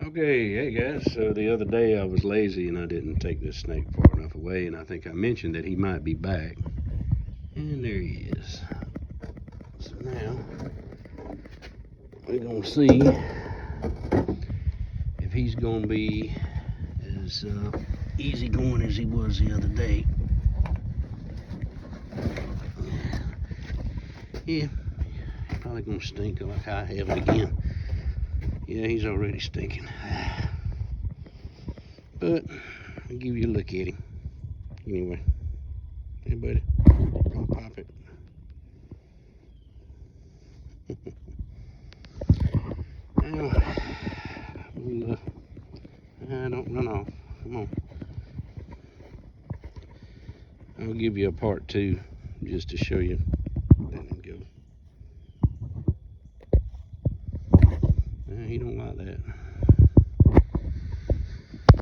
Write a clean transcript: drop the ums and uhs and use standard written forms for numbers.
Okay, hey guys. So the other day I was lazy and I didn't take this snake far enough away, and I think I mentioned that he might be back. And there he is. So now we're gonna see if he's gonna be as easy going as he was the other day. Yeah, he's probably gonna stink like how I have it again. Yeah, he's already stinking. But I'll give you a look at him. Anyway, hey buddy, I'll pop it. Now, don't run off. Come on. I'll give you a part two just to show you. Let him go. He don't like that.